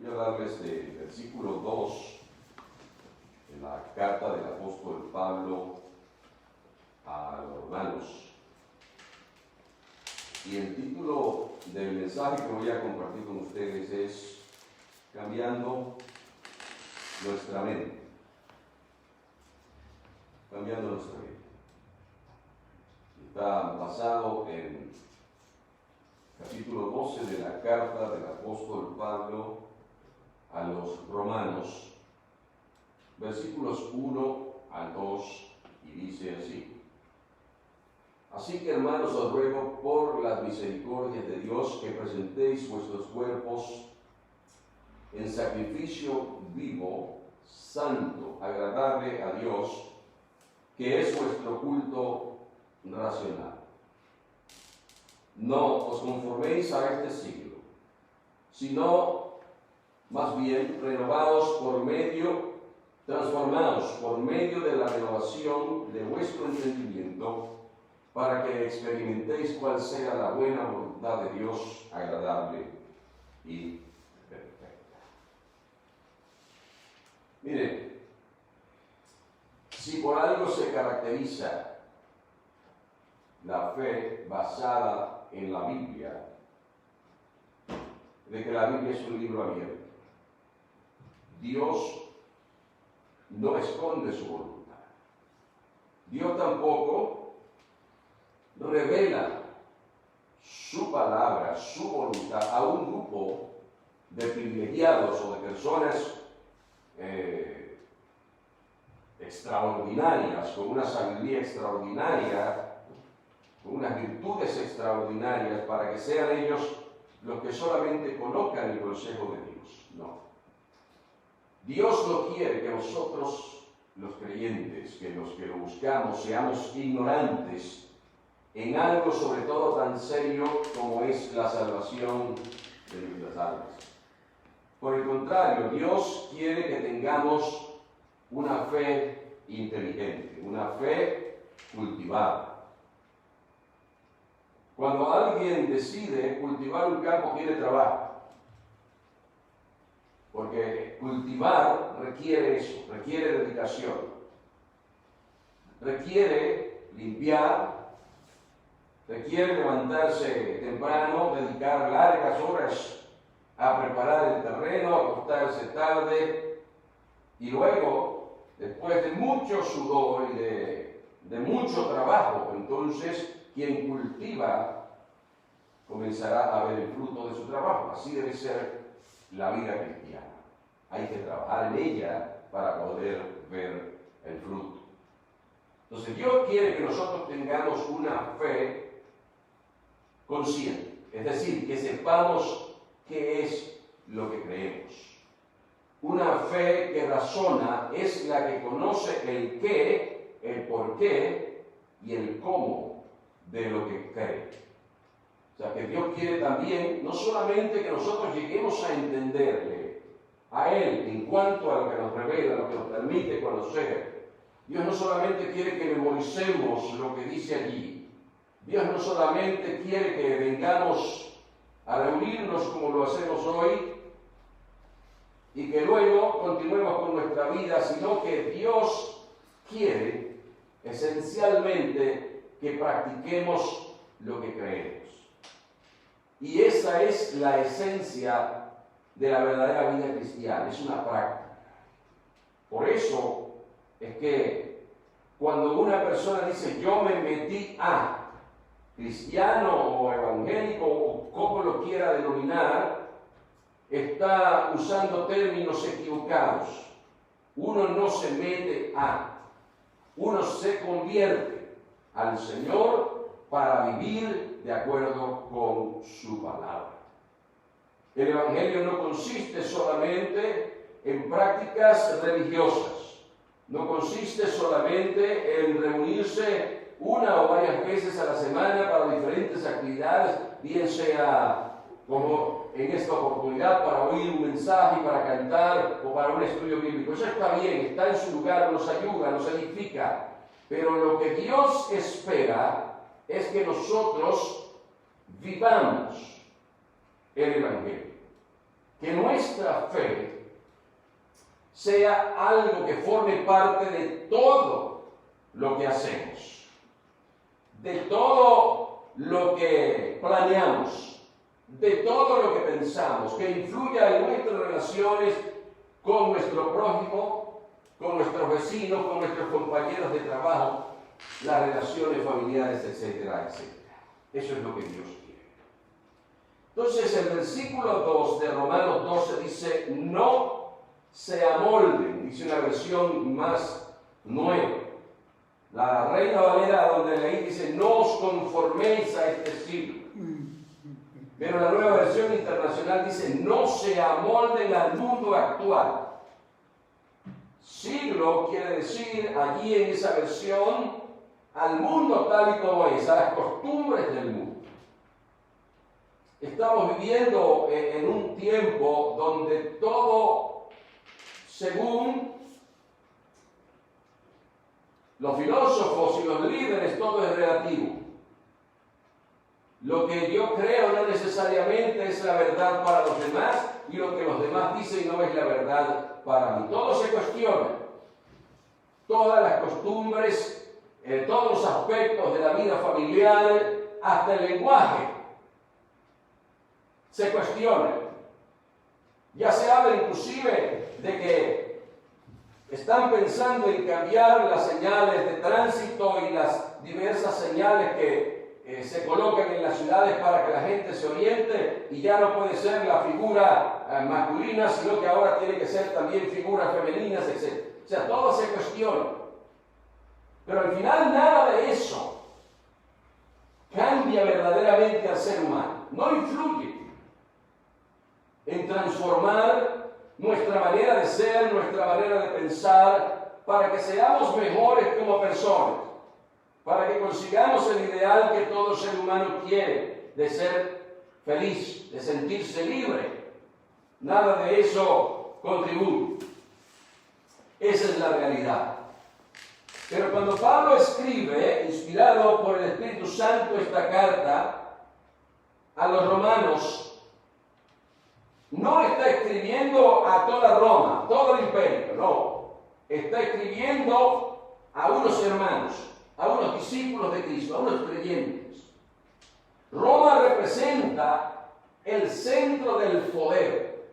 Voy a darles del versículo 2 en la carta del apóstol Pablo a los romanos. Y el título del mensaje que voy a compartir con ustedes es Cambiando nuestra mente. Cambiando nuestra mente. Está basado en capítulo 12 de la carta del apóstol Pablo a los romanos, versículos 1 al 2, y dice así: Así que, hermanos, os ruego por las misericordias de Dios que presentéis vuestros cuerpos en sacrificio vivo, santo, agradable a Dios, que es vuestro culto racional. No os conforméis a este siglo, sino más bien transformados por medio de la renovación de vuestro entendimiento, para que experimentéis cuál sea la buena voluntad de Dios, agradable y perfecta. Mire, si por algo se caracteriza la fe basada en la Biblia, de que la Biblia es un libro abierto. Dios no esconde su voluntad. Dios tampoco revela su palabra, su voluntad a un grupo de privilegiados o de personas extraordinarias, con una sabiduría extraordinaria, con unas virtudes extraordinarias, para que sean ellos los que solamente conozcan el consejo de Dios. No. Dios no quiere que nosotros, los creyentes, que los que lo buscamos, seamos ignorantes en algo sobre todo tan serio como es la salvación de nuestras almas. Por el contrario, Dios quiere que tengamos una fe inteligente, una fe cultivada. Cuando alguien decide cultivar un campo, quiere trabajo. Porque cultivar requiere eso, requiere dedicación. Requiere limpiar, requiere levantarse temprano, dedicar largas horas a preparar el terreno, acostarse tarde, y luego, después de mucho sudor y de mucho trabajo, entonces quien cultiva comenzará a ver el fruto de su trabajo. Así debe ser la vida cristiana. Hay que trabajar en ella para poder ver el fruto. Entonces Dios quiere que nosotros tengamos una fe consciente, es decir, que sepamos qué es lo que creemos. Una fe que razona es la que conoce el qué, el por qué y el cómo de lo que cree. O sea, que Dios quiere también, no solamente que nosotros lleguemos a entenderle a Él en cuanto a lo que nos revela, lo que nos permite conocer. Dios no solamente quiere que memoricemos lo que dice allí. Dios no solamente quiere que vengamos a reunirnos como lo hacemos hoy y que luego continuemos con nuestra vida, sino que Dios quiere esencialmente que practiquemos lo que creemos. Y esa es la esencia de la verdadera vida cristiana, es una práctica. Por eso es que cuando una persona dice yo me metí a cristiano o evangélico o como lo quiera denominar, está usando términos equivocados. Uno no se mete a, uno se convierte al Señor para vivir de acuerdo con su palabra. El Evangelio no consiste solamente en prácticas religiosas, no consiste solamente en reunirse una o varias veces a la semana para diferentes actividades, bien sea como en esta oportunidad para oír un mensaje, para cantar o para un estudio bíblico. Eso está bien, está en su lugar, nos ayuda, nos edifica, pero lo que Dios espera es que nosotros vivamos el Evangelio. Que nuestra fe sea algo que forme parte de todo lo que hacemos, de todo lo que planeamos, de todo lo que pensamos, que influya en nuestras relaciones con nuestro prójimo, con nuestros vecinos, con nuestros compañeros de trabajo, las relaciones familiares, etcétera, etcétera. Eso es lo que Dios quiere. Entonces el versículo 2 de Romanos 12 dice, no se amolden, dice una versión más nueva. La Reina Valera, donde leí, dice, no os conforméis a este siglo. Pero la nueva versión internacional dice, no se amolden al mundo actual. Siglo quiere decir, allí en esa versión, al mundo tal y como es, a las costumbres del mundo. Estamos viviendo en un tiempo donde todo, según los filósofos y los líderes, todo es relativo. Lo que yo creo no necesariamente es la verdad para los demás, y lo que los demás dicen no es la verdad para mí. Todo se cuestiona. Todas las costumbres, todos los aspectos de la vida familiar, hasta el lenguaje, se cuestiona. Ya se habla inclusive de que están pensando en cambiar las señales de tránsito y las diversas señales que se colocan en las ciudades para que la gente se oriente, y ya no puede ser la figura masculina, sino que ahora tiene que ser también figuras femeninas, etc. O sea, todo se cuestiona. Pero al final nada de eso cambia verdaderamente al ser humano. No influye en transformar nuestra manera de ser, nuestra manera de pensar, para que seamos mejores como personas, para que consigamos el ideal que todo ser humano quiere, de ser feliz, de sentirse libre. Nada de eso contribuye. Esa es la realidad. Pero cuando Pablo escribe, inspirado por el Espíritu Santo, esta carta a los romanos, no está escribiendo a toda Roma, todo el imperio, no. Está escribiendo a unos hermanos, a unos discípulos de Cristo, a unos creyentes. Roma representa el centro del poder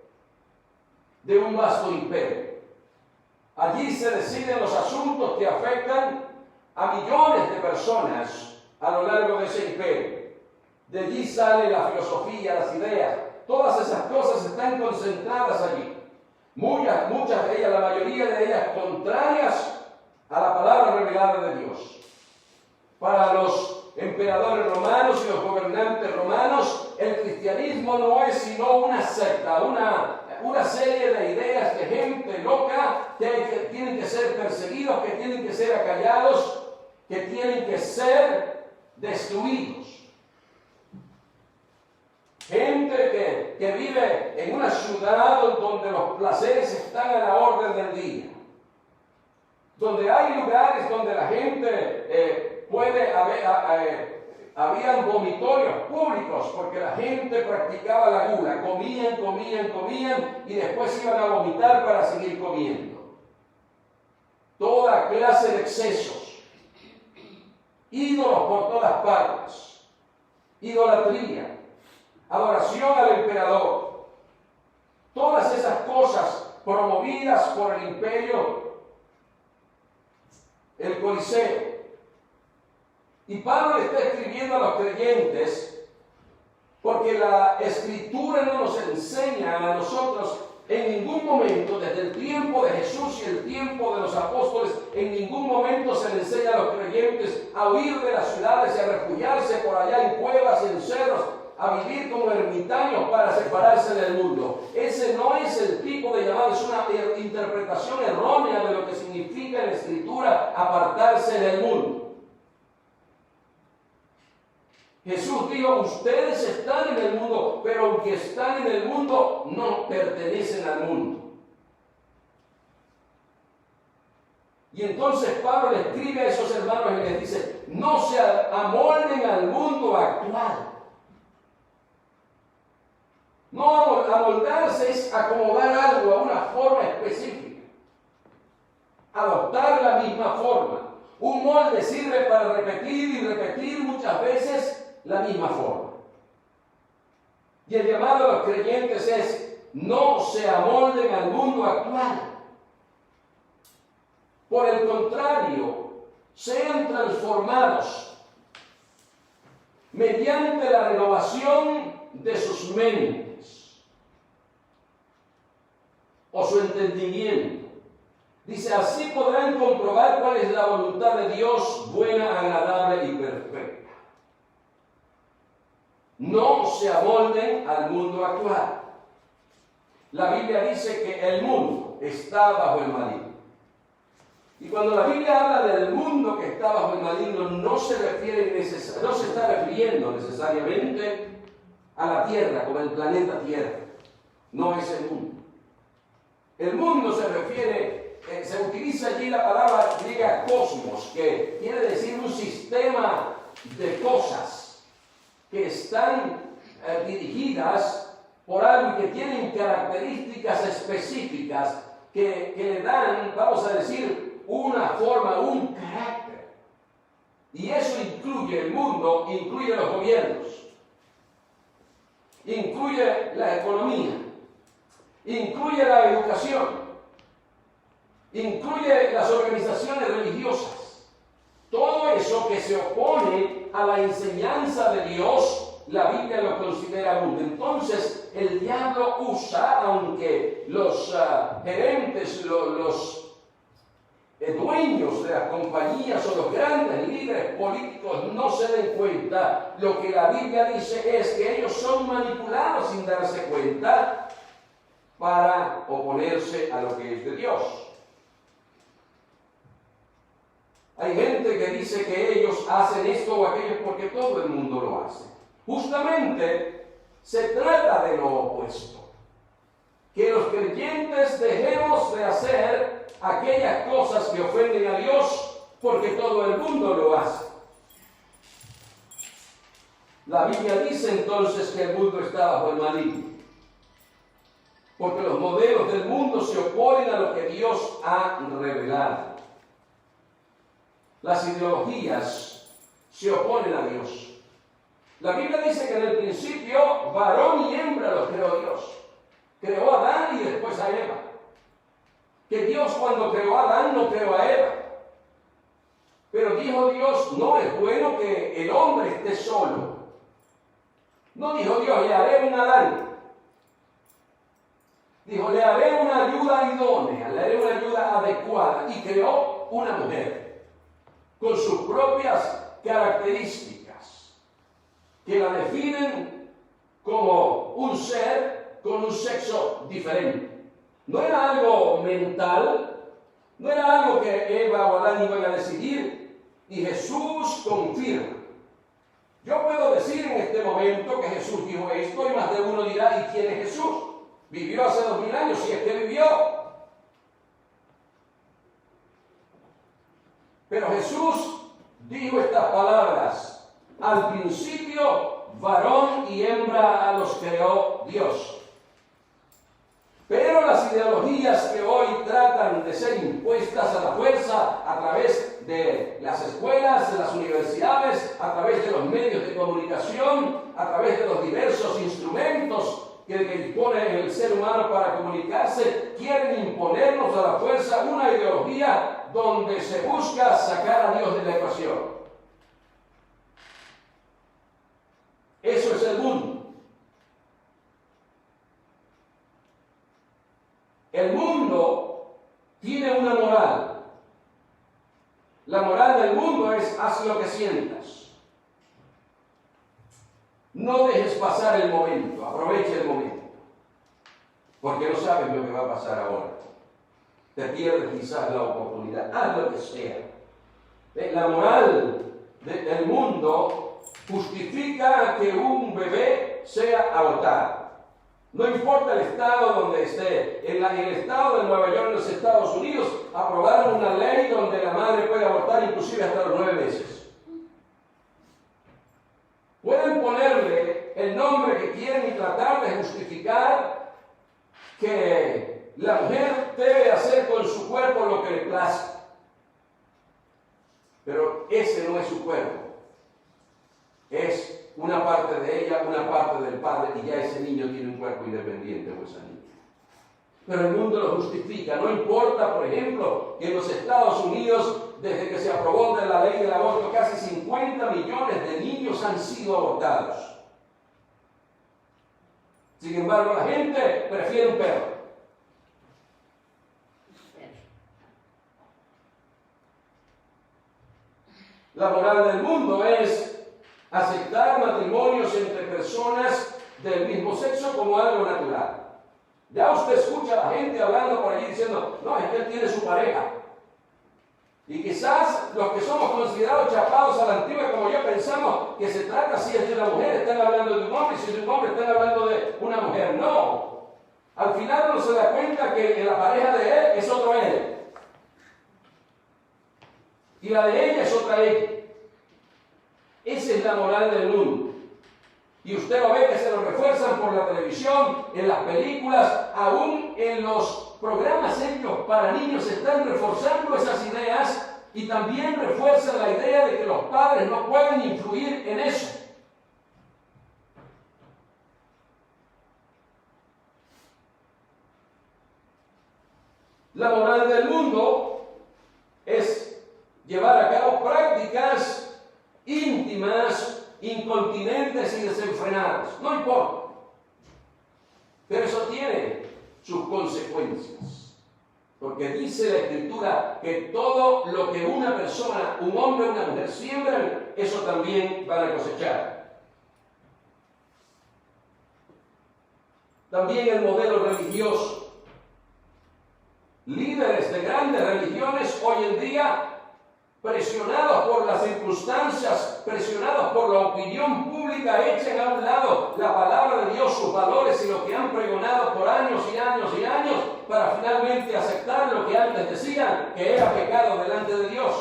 de un vasto imperio. Allí se deciden los asuntos que afectan a millones de personas a lo largo de ese imperio. De allí sale la filosofía, las ideas. Todas esas cosas están concentradas allí. Muchas de ellas, la mayoría de ellas, contrarias a la palabra revelada de Dios. Para los emperadores romanos y los gobernantes romanos, el cristianismo no es sino una secta, una serie de ideas de gente loca que tienen que ser perseguidos, que tienen que ser acallados, que tienen que ser destruidos. Gente que vive en una ciudad donde los placeres están a la orden del día, donde hay lugares donde la gente habían vomitorios públicos porque la gente practicaba la gula, comían y después iban a vomitar para seguir comiendo. Toda clase de excesos, ídolos por todas partes, idolatría, adoración al emperador, todas esas cosas promovidas por el imperio, el Coliseo. Y Pablo le está escribiendo a los creyentes porque la Escritura no nos enseña a nosotros en ningún momento, desde el tiempo de Jesús y el tiempo de los apóstoles, en ningún momento se le enseña a los creyentes a huir de las ciudades y a refugiarse por allá en cuevas y en cerros, a vivir como ermitaños para separarse del mundo. Ese no es el tipo de llamado, es una interpretación errónea de lo que significa en la Escritura apartarse del mundo. Jesús dijo, ustedes están en el mundo, pero aunque están en el mundo, no pertenecen al mundo. Y entonces Pablo le escribe a esos hermanos y les dice, no se amolden al mundo actual. No, amoldarse es acomodar algo a una forma específica. Adoptar la misma forma. Un molde sirve para repetir y repetir muchas veces la misma forma. Y el llamado a los creyentes es: no se amolden al mundo actual. Por el contrario, sean transformados mediante la renovación de sus mentes o su entendimiento. Dice: así podrán comprobar cuál es la voluntad de Dios, buena, agradable y perfecta. No se amolden al mundo actual. La Biblia dice que el mundo está bajo el maligno. Y cuando la Biblia habla del mundo que está bajo el maligno, no se está refiriendo necesariamente a la Tierra, como el planeta Tierra. No es el mundo. El mundo se refiere, se utiliza allí la palabra griega cosmos, que quiere decir un sistema de cosas que están dirigidas por algo y que tienen características específicas que le dan, vamos a decir, una forma, un carácter. Y eso incluye el mundo, incluye los gobiernos, incluye la economía, incluye la educación, incluye las organizaciones religiosas. Todo eso que se opone a la enseñanza de Dios, la Biblia lo considera mundo. Entonces, el diablo usa, aunque los gerentes, los dueños de las compañías o los grandes líderes políticos no se den cuenta, lo que la Biblia dice es que ellos son manipulados sin darse cuenta para oponerse a lo que es de Dios. Hay gente que dice que ellos hacen esto o aquello porque todo el mundo lo hace. Justamente se trata de lo opuesto. Que los creyentes dejemos de hacer aquellas cosas que ofenden a Dios porque todo el mundo lo hace. La Biblia dice entonces que el mundo está bajo el maligno, porque los modelos del mundo se oponen a lo que Dios ha revelado. Las ideologías se oponen a Dios. La Biblia dice que en el principio varón y hembra los creó Dios. Creó a Adán y después a Eva. Que Dios, cuando creó a Adán, no creó a Eva. Pero dijo Dios: no es bueno que el hombre esté solo. No dijo Dios: le haré un Adán. Dijo: le haré una ayuda idónea, le haré una ayuda adecuada. Y creó una mujer con sus propias características que la definen como un ser con un sexo diferente. No era algo mental, no era algo que Eva o Adán iban a decidir, y Jesús confirma. Yo puedo decir en este momento que Jesús dijo esto, y más de uno dirá: ¿y quién es Jesús? Vivió hace 2000 años, si es que vivió. Pero Jesús dijo estas palabras: al principio, varón y hembra a los creó Dios. Pero las ideologías que hoy tratan de ser impuestas a la fuerza a través de las escuelas, de las universidades, a través de los medios de comunicación, a través de los diversos instrumentos que dispone el ser humano para comunicarse, quieren imponernos a la fuerza una ideología donde se busca sacar a Dios de la ecuación. Eso es el mundo. El mundo tiene una moral. La moral del mundo es: haz lo que sientas. No dejes pasar el momento, aprovecha el momento. Porque no sabes lo que va a pasar ahora. Te pierdes quizás la oportunidad. Haz lo que sea. La moral del mundo justifica que un bebé sea abortado. No importa el estado donde esté. En el estado de Nueva York, en los Estados Unidos, aprobaron una ley donde la madre puede abortar inclusive hasta los 9 meses. Pueden ponerle el nombre que quieren y tratar de justificar que la mujer debe hacer con su cuerpo lo que le plazca. Pero ese no es su cuerpo. Es una parte de ella, una parte del padre, y ya ese niño tiene un cuerpo independiente o esa niña. Pero el mundo lo justifica. No importa, por ejemplo, que en los Estados Unidos, desde que se aprobó la ley del aborto, casi 50 millones de niños han sido abortados. Sin embargo, la gente prefiere un perro. La moral del mundo es aceptar matrimonios entre personas del mismo sexo como algo natural. Ya usted escucha a la gente hablando por allí diciendo, no, es que él tiene su pareja. Y quizás los que somos considerados chapados a la antigua, como yo, pensamos que se trata, si es de una mujer, están hablando de un hombre, y si es de un hombre, están hablando de una mujer. No. Al final uno se da cuenta que la pareja de él es otro él. Y la de ella es otra ella. Esa es la moral del mundo. Y usted lo ve que se lo refuerzan por la televisión, en las películas, aún en los programas hechos para niños están reforzando esas ideas y también refuerzan la idea de que los padres no pueden influir en eso. La moral del mundo es llevar a cabo prácticas íntimas, incontinentes y desenfrenadas. No importa. Pero eso tiene sus consecuencias. Porque dice la Escritura que todo lo que una persona, un hombre o una mujer siembran, eso también van a cosechar. También el modelo religioso. Líderes de grandes religiones hoy en día, presionados por las circunstancias, presionados por la opinión pública, echan a un lado la palabra de Dios, sus valores y lo que han pregonado por años y años y años, para finalmente aceptar lo que antes decían que era pecado delante de Dios.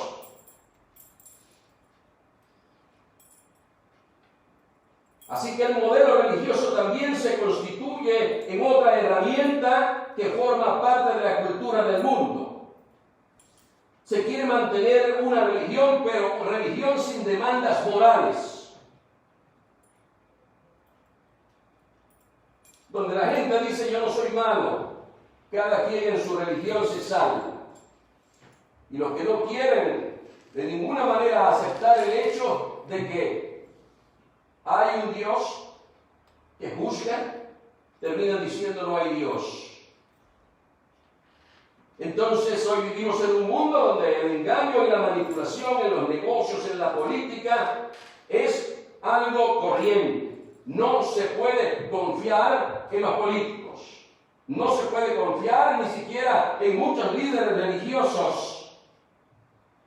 Así que el modelo religioso también se constituye en otra herramienta que forma parte de la cultura del mundo. Se quiere mantener una religión, pero religión sin demandas morales. Donde la gente dice, yo no soy malo, cada quien en su religión se salva. Y los que no quieren de ninguna manera aceptar el hecho de que hay un Dios que juzga, terminan diciendo no hay Dios. Entonces hoy vivimos en un mundo donde el engaño y la manipulación en los negocios, en la política, es algo corriente. No se puede confiar en los políticos. No se puede confiar ni siquiera en muchos líderes religiosos,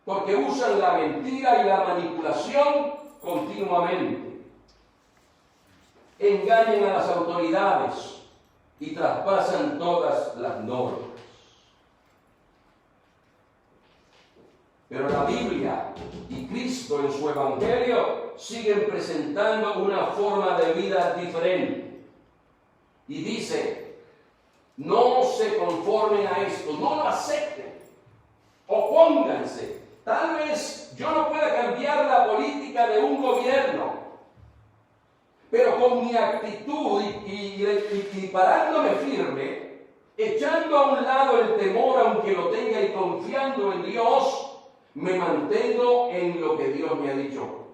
porque usan la mentira y la manipulación continuamente. Engañan a las autoridades y traspasan todas las normas. Pero la Biblia y Cristo en su Evangelio siguen presentando una forma de vida diferente. Y dice, no se conformen a esto, no lo acepten, opónganse. Tal vez yo no pueda cambiar la política de un gobierno, pero con mi actitud y parándome firme, echando a un lado el temor, aunque lo tenga, y confiando en Dios, me mantengo en lo que Dios me ha dicho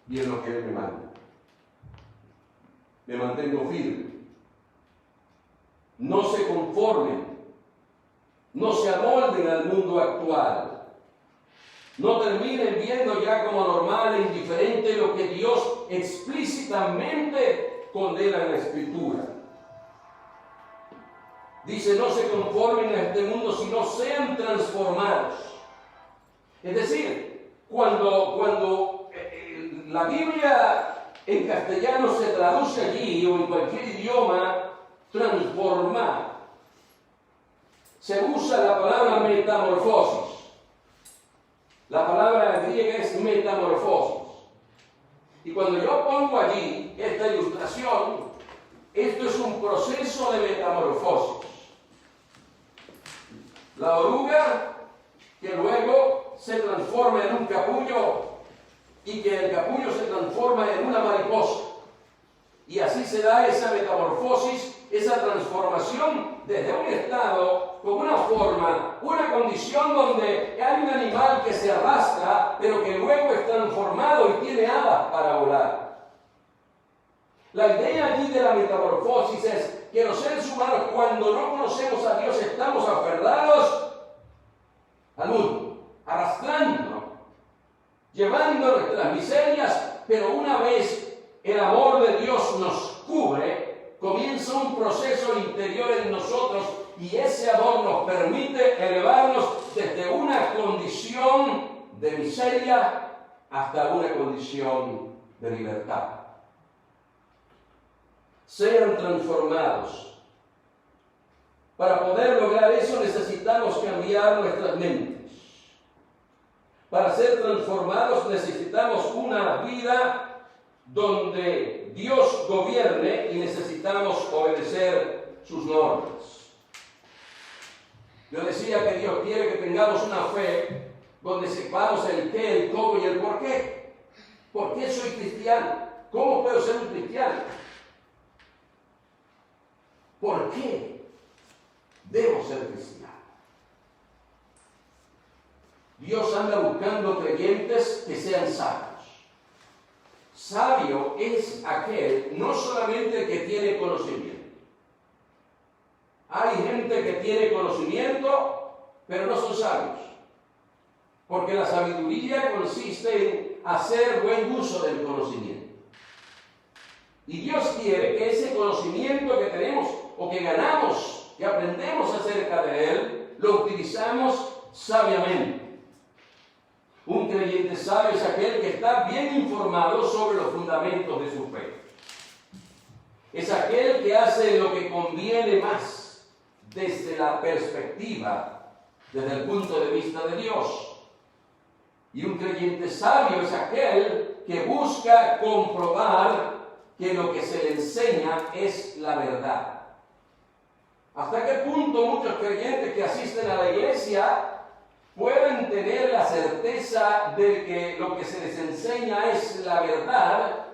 y en lo que Él me manda. Me mantengo firme. No se conformen, no se amolden al mundo actual. No terminen viendo ya como normal e indiferente lo que Dios explícitamente condena en la Escritura. Dice, no se conformen a este mundo, sino sean transformados. Es decir, cuando la Biblia en castellano se traduce allí o en cualquier idioma, transformar, se usa la palabra metamorfosis. La palabra griega es metamorfosis. Y cuando yo pongo allí esta ilustración, esto es un proceso de metamorfosis. La oruga que luego se transforma en un capullo y que el capullo se transforma en una mariposa. Y así se da esa metamorfosis, esa transformación desde un estado con una forma, una condición donde hay un animal que se arrastra, pero que luego es transformado y tiene alas para volar. La idea allí de la metamorfosis es que los seres humanos, cuando no conocemos a Dios, estamos aferrados al mundo, arrastrándonos, llevando nuestras miserias, pero una vez el amor de Dios nos cubre, comienza un proceso interior en nosotros y ese amor nos permite elevarnos desde una condición de miseria hasta una condición de libertad. Sean transformados. Para poder lograr eso necesitamos cambiar nuestras mentes. Para ser transformados necesitamos una vida donde Dios gobierne y necesitamos obedecer sus normas. Yo decía que Dios quiere que tengamos una fe donde sepamos el qué, el cómo y el por qué. ¿Por qué soy cristiano? ¿Cómo puedo ser un cristiano? ¿Por qué debo ser cristiano? Dios anda buscando creyentes que sean sabios. Sabio es aquel, no solamente que tiene conocimiento. Hay gente que tiene conocimiento, pero no son sabios. Porque la sabiduría consiste en hacer buen uso del conocimiento. Y Dios quiere que ese conocimiento que tenemos o que ganamos, que aprendemos acerca de Él, lo utilizamos sabiamente. Un creyente sabio es aquel que está bien informado sobre los fundamentos de su fe. Es aquel que hace lo que conviene más desde la perspectiva, desde el punto de vista de Dios. Y un creyente sabio es aquel que busca comprobar que lo que se le enseña es la verdad. ¿Hasta qué punto muchos creyentes que asisten a la iglesia pueden tener la certeza de que lo que se les enseña es la verdad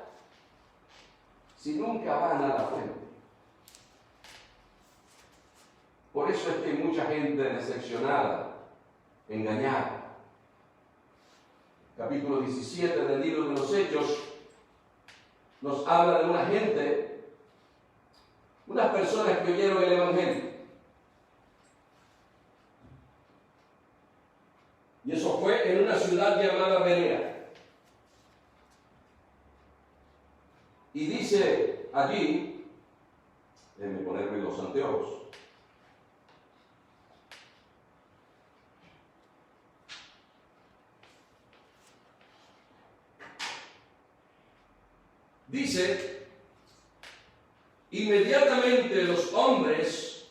si nunca van a la fuente? Por eso es que hay mucha gente decepcionada, engañada. Capítulo 17 del libro de los Hechos nos habla de una gente, unas personas que oyeron el Evangelio. Y eso fue en una ciudad llamada Berea. Y dice allí, déjenme ponerme los anteojos. Dice, inmediatamente los hombres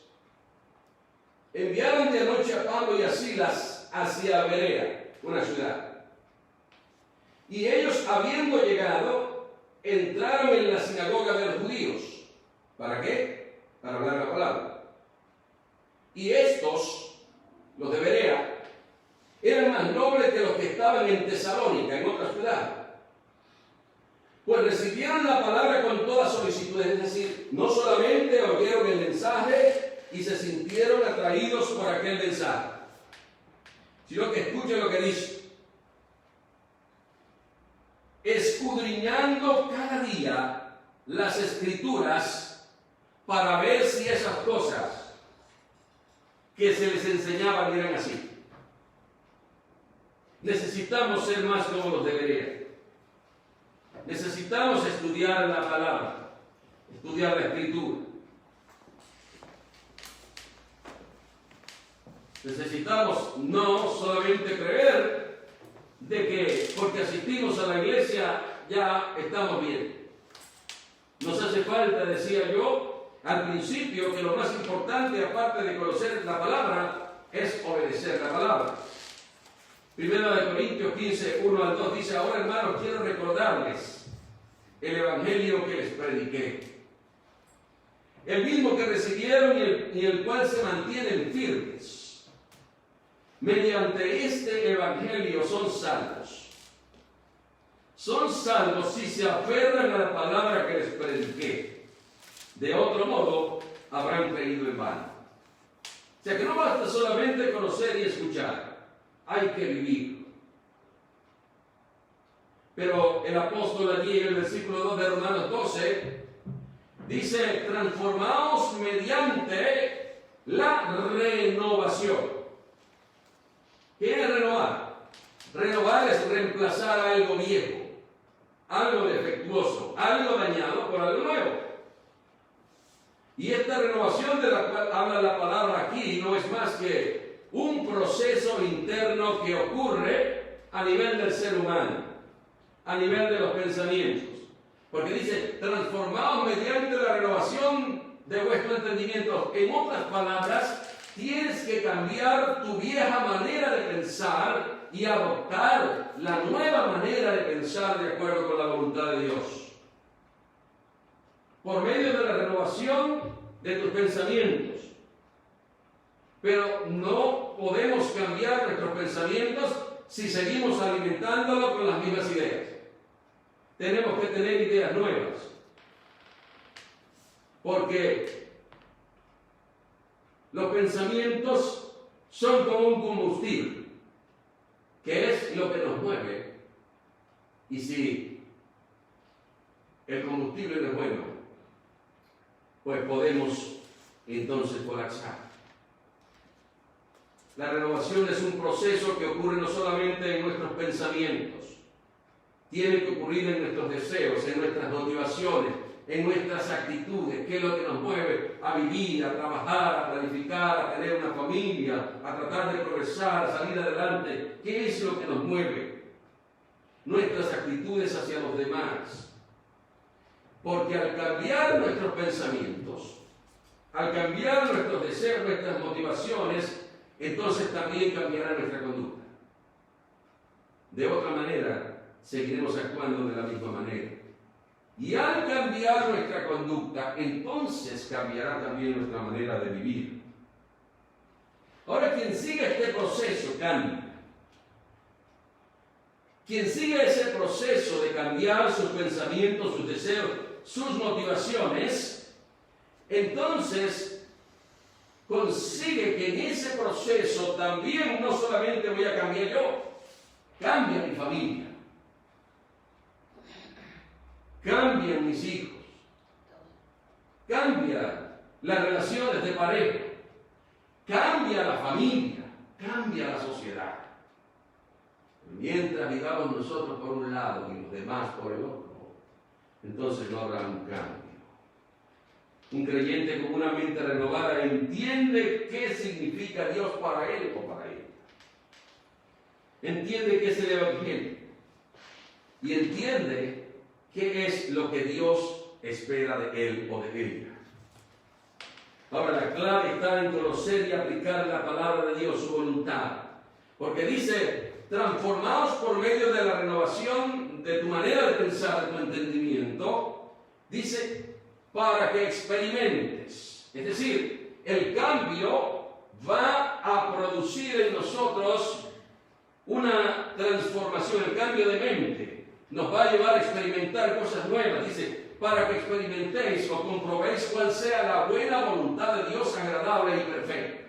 enviaron de noche a Pablo y a Silas hacia Berea, una ciudad. Y ellos, habiendo llegado, entraron en la sinagoga de los judíos. ¿Para qué? Para hablar la palabra. Y estos, los de Berea, eran más nobles que los que estaban en Tesalónica, en otra ciudad. Pues recibieron la palabra con toda solicitud, es decir, no solamente oyeron el mensaje y se sintieron atraídos por aquel mensaje, sino que escuchen lo que dice. Escudriñando cada día las Escrituras para ver si esas cosas que se les enseñaban eran así. Necesitamos ser más como los de Berea. Necesitamos estudiar la palabra, estudiar la Escritura. Necesitamos no solamente creer de que porque asistimos a la iglesia ya estamos bien. Nos hace falta, decía yo al principio, que lo más importante, aparte de conocer la palabra, es obedecer la palabra. Primera de Corintios 15, 1 al 2 dice: ahora, hermanos, quiero recordarles el evangelio que les prediqué. El mismo que recibieron y el cual se mantienen firmes. Mediante este evangelio son salvos. Son salvos si se aferran a la palabra que les prediqué. De otro modo, habrán creído en vano. O sea que no basta solamente conocer y escuchar, hay que vivir. Pero el apóstol allí en el versículo 2 de Romanos 12 dice: transformaos mediante la renovación. ¿Qué es renovar? Renovar es reemplazar algo viejo, algo defectuoso, algo dañado por algo nuevo. Y esta renovación de la cual habla la palabra aquí no es más que un proceso interno que ocurre a nivel del ser humano, a nivel de los pensamientos. Porque dice, transformaos mediante la renovación de vuestro entendimiento. En otras palabras, tienes que cambiar tu vieja manera de pensar y adoptar la nueva manera de pensar de acuerdo con la voluntad de Dios. Por medio de la renovación de tus pensamientos. Pero no podemos cambiar nuestros pensamientos si seguimos alimentándolos con las mismas ideas. Tenemos que tener ideas nuevas. Porque los pensamientos son como un combustible, que es lo que nos mueve. Y si el combustible no es bueno, pues podemos entonces colapsar. La renovación es un proceso que ocurre no solamente en nuestros pensamientos, tiene que ocurrir en nuestros deseos, en nuestras motivaciones, en nuestras actitudes, qué es lo que nos mueve a vivir, a trabajar, a planificar, a tener una familia, a tratar de progresar, a salir adelante. ¿Qué es lo que nos mueve? Nuestras actitudes hacia los demás. Porque al cambiar nuestros pensamientos, al cambiar nuestros deseos, nuestras motivaciones, entonces también cambiará nuestra conducta. De otra manera, seguiremos actuando de la misma manera. Y al cambiar nuestra conducta, entonces cambiará también nuestra manera de vivir. Ahora, quien sigue este proceso cambia. Quien sigue ese proceso de cambiar sus pensamientos, sus deseos, sus motivaciones, entonces consigue que en ese proceso también no solamente voy a cambiar yo, cambia mi familia, cambian mis hijos, cambia las relaciones de pareja, cambia la familia, cambia la sociedad. Mientras vivamos nosotros por un lado y los demás por el otro, entonces no habrá un cambio. Un creyente con una mente renovada entiende qué significa Dios para él o para ella. Entiende qué es el Evangelio. Y entiende qué es lo que Dios espera de él o de ella. Ahora, la clave está en conocer y aplicar la palabra de Dios, su voluntad. Porque dice, transformaos por medio de la renovación de tu manera de pensar, de tu entendimiento, dice, para que experimentes. Es decir, el cambio va a producir en nosotros una transformación, el cambio de mente. Nos va a llevar a experimentar cosas nuevas. Dice, para que experimentéis o comprobéis cuál sea la buena voluntad de Dios, agradable y perfecta.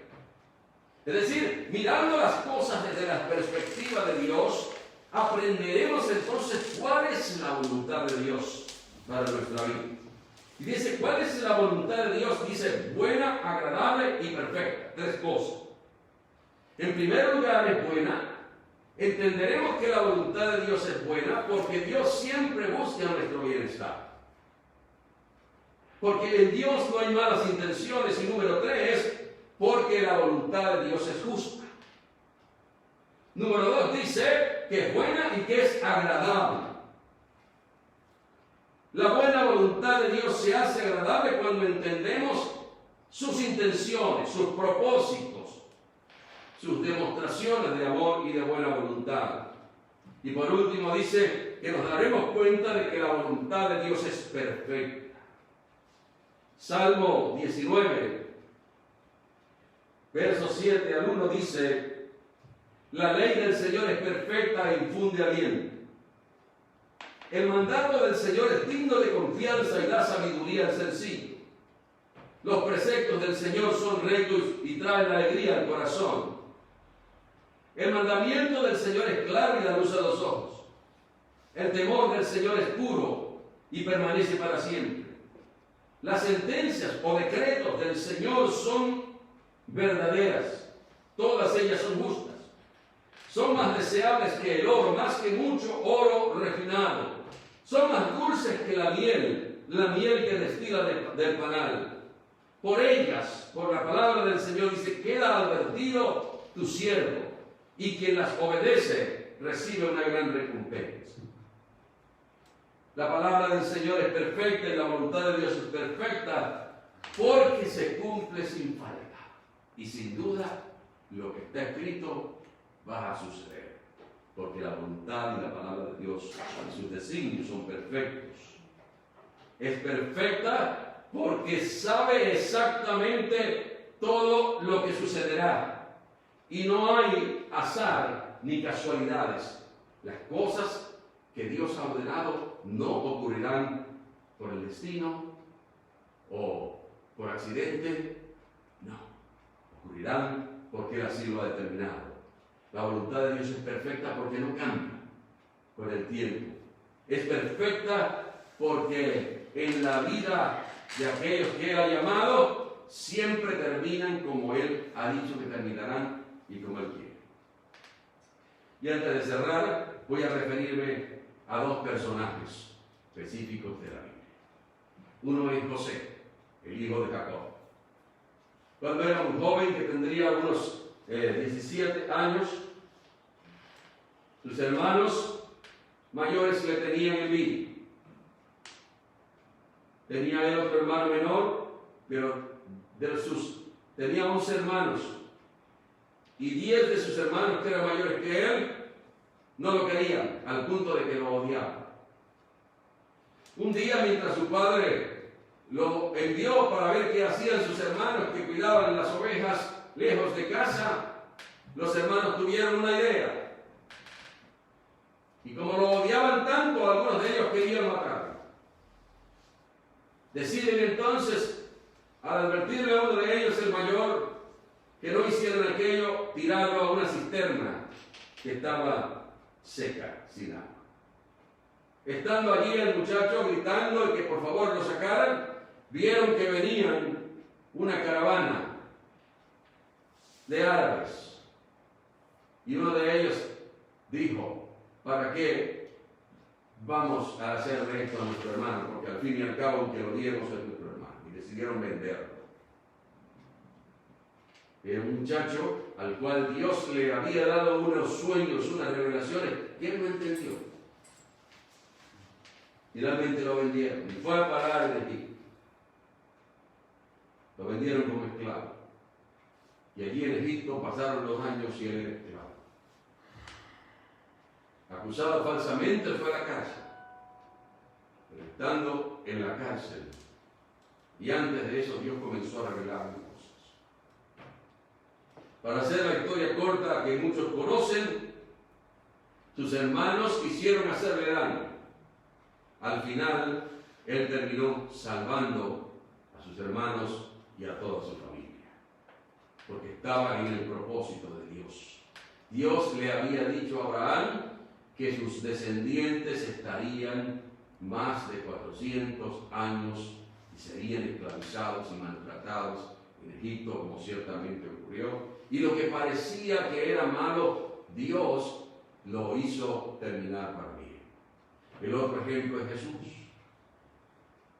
Es decir, mirando las cosas desde la perspectiva de Dios, aprenderemos entonces cuál es la voluntad de Dios para nuestra vida. Y dice, ¿cuál es la voluntad de Dios? Dice, buena, agradable y perfecta. Tres cosas. En primer lugar, es buena. Entenderemos que la voluntad de Dios es buena porque Dios siempre busca nuestro bienestar. Porque en Dios no hay malas intenciones. Y número 3, porque la voluntad de Dios es justa. Número 2, dice que es buena y que es agradable. La buena voluntad de Dios se hace agradable cuando entendemos sus intenciones, sus propósitos, sus demostraciones de amor y de buena voluntad. Y por último dice que nos daremos cuenta de que la voluntad de Dios es perfecta. Salmo 19, versos 7 al 1 dice: la ley del Señor es perfecta e infunde aliento. El mandato del Señor es digno de confianza y da sabiduría al sencillo. Los preceptos del Señor son rectos y traen alegría al corazón. El mandamiento del Señor es claro y da luz a los ojos. El temor del Señor es puro y permanece para siempre. Las sentencias o decretos del Señor son verdaderas. Todas ellas son justas. Son más deseables que el oro, más que mucho oro refinado. Son más dulces que la miel que destila del panal. Por ellas, por la palabra del Señor, dice: queda advertido tu siervo, y quien las obedece recibe una gran recompensa. La palabra del Señor es perfecta y la voluntad de Dios es perfecta, porque se cumple sin falta. Y sin duda, lo que está escrito va a suceder, porque la voluntad y la palabra de Dios y sus designios son perfectos. Es perfecta porque sabe exactamente todo lo que sucederá, y no hay azar ni casualidades. Las cosas que Dios ha ordenado no ocurrirán por el destino o por accidente, no, ocurrirán porque Él así lo ha determinado. La voluntad de Dios es perfecta porque no cambia con el tiempo. Es perfecta porque en la vida de aquellos que Él ha llamado siempre terminan como Él ha dicho que terminarán y como Él quiere. Y antes de cerrar, voy a referirme a dos personajes específicos de la Biblia. Uno es José, el hijo de Jacob. Cuando era un joven que tendría unos 17 años, sus hermanos mayores le tenían envidia. Tenía él otro hermano menor, pero tenía 11 hermanos, y 10 de sus hermanos, que eran mayores que él, no lo querían, al punto de que lo odiaban. Un día, mientras su padre lo envió para ver qué hacían sus hermanos que cuidaban las ovejas lejos de casa, los hermanos tuvieron una idea. Y como lo odiaban tanto, algunos de ellos querían matarlo. Deciden entonces, al advertirle a uno de ellos, el mayor, que no hicieran aquello, tirarlo a una cisterna que estaba seca, sin agua. Estando allí el muchacho gritando y que por favor lo sacaran, vieron que venían una caravana de árabes. Y uno de ellos dijo: ¿para qué vamos a hacerle esto a nuestro hermano? Porque al fin y al cabo, aunque lo diéramos, es nuestro hermano. Y decidieron venderlo. Era un muchacho al cual Dios le había dado unos sueños, unas revelaciones, y él no entendió. Finalmente lo vendieron y fue a parar en Egipto. Lo vendieron como esclavo. Y allí en Egipto pasaron los años y él era esclavo. Acusado falsamente, fue a la cárcel. Pero estando en la cárcel, y antes de eso, Dios comenzó a revelarle cosas. Para hacer la historia corta que muchos conocen, sus hermanos quisieron hacerle daño. Al final, él terminó salvando a sus hermanos y a toda su familia, porque estaba en el propósito de Dios. Dios le había dicho a Abraham que sus descendientes estarían más de 400 años y serían esclavizados y maltratados en Egipto, como ciertamente ocurrió. Y lo que parecía que era malo, Dios lo hizo terminar para bien. El otro ejemplo es Jesús,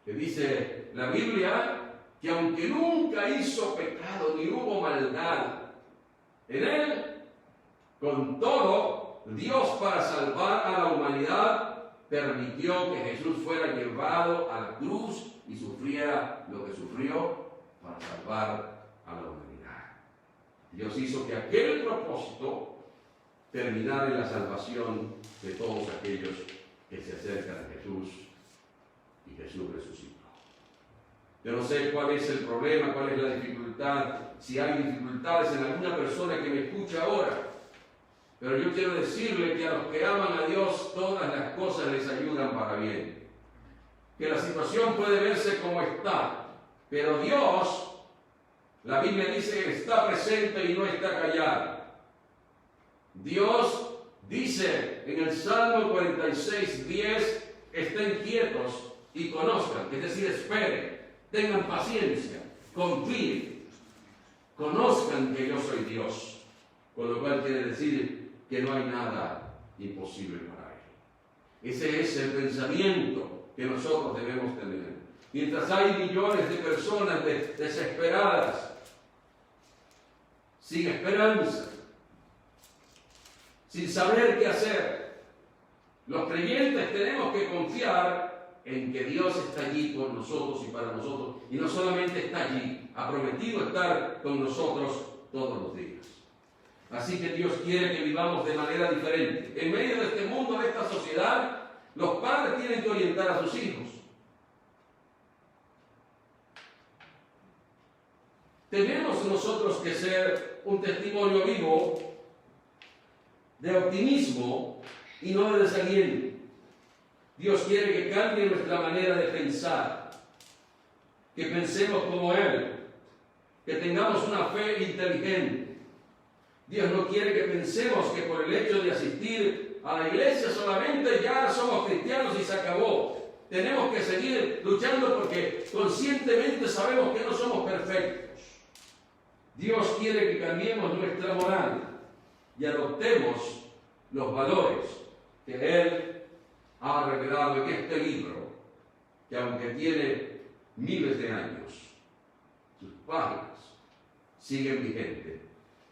que dice la Biblia que aunque nunca hizo pecado ni hubo maldad en él, con todo, Dios, para salvar a la humanidad, permitió que Jesús fuera llevado a la cruz y sufriera lo que sufrió para salvar a la humanidad. Dios hizo que aquel propósito terminara en la salvación de todos aquellos que se acercan a Jesús y Jesús resucitó. Yo no sé cuál es el problema, cuál es la dificultad, si hay dificultades en alguna persona que me escucha ahora, pero yo quiero decirle que a los que aman a Dios todas las cosas les ayudan para bien. Que la situación puede verse como está, pero Dios, la Biblia dice que está presente y no está callado. Dios dice en el Salmo 46:10, estén quietos y conozcan, es decir, esperen, tengan paciencia, confíen, conozcan que yo soy Dios, con lo cual quiere decir que no hay nada imposible para Él. Ese es el pensamiento que nosotros debemos tener. Mientras hay millones de personas desesperadas, sin esperanza, sin saber qué hacer, los creyentes tenemos que confiar en que Dios está allí con nosotros y para nosotros, y no solamente está allí, ha prometido estar con nosotros todos los días. Así que Dios quiere que vivamos de manera diferente. En medio de este mundo, de esta sociedad, los padres tienen que orientar a sus hijos. Tenemos nosotros que ser un testimonio vivo de optimismo y no de desaliento. Dios quiere que cambie nuestra manera de pensar, que pensemos como Él, que tengamos una fe inteligente. Dios no quiere que pensemos que por el hecho de asistir a la iglesia solamente ya somos cristianos y se acabó. Tenemos que seguir luchando porque conscientemente sabemos que no somos perfectos. Dios quiere que cambiemos nuestra moral y adoptemos los valores que Él ha revelado en este libro, que aunque tiene miles de años, sus páginas siguen vigentes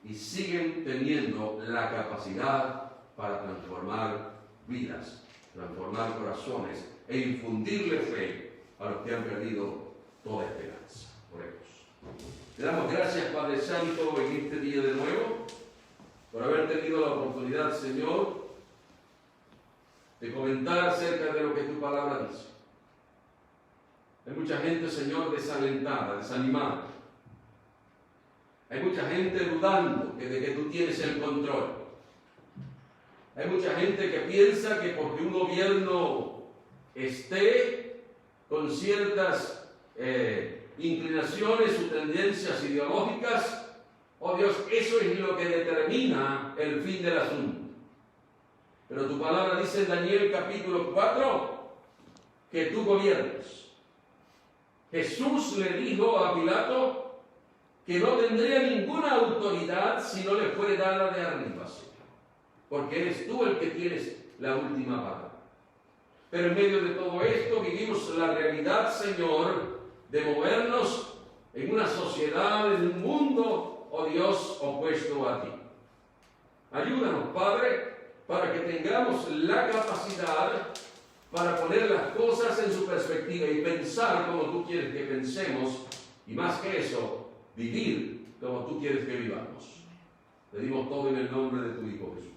y siguen teniendo la capacidad para transformar vidas, transformar corazones e infundirle fe a los que han perdido toda esperanza. Oremos. Te damos gracias, Padre Santo, en este día de nuevo, por haber tenido la oportunidad, Señor, de comentar acerca de lo que tu palabra dice. Hay mucha gente, Señor, desalentada, desanimada. Hay mucha gente dudando de que tú tienes el control. Hay mucha gente que piensa que porque un gobierno esté con ciertas inclinaciones o tendencias ideológicas, oh Dios, eso es lo que determina el fin del asunto. Pero tu palabra dice en Daniel capítulo 4 que tú gobiernas. Jesús le dijo a Pilato que no tendría ninguna autoridad si no le fuere dada de arriba, Señor, porque eres tú el que tienes la última palabra. Pero en medio de todo esto vivimos la realidad, Señor, de movernos en una sociedad, en un mundo, oh Dios, opuesto a ti. Ayúdanos, Padre, para que tengamos la capacidad para poner las cosas en su perspectiva y pensar como tú quieres que pensemos, y más que eso, vivir como tú quieres que vivamos. Pedimos todo en el nombre de tu Hijo Jesús.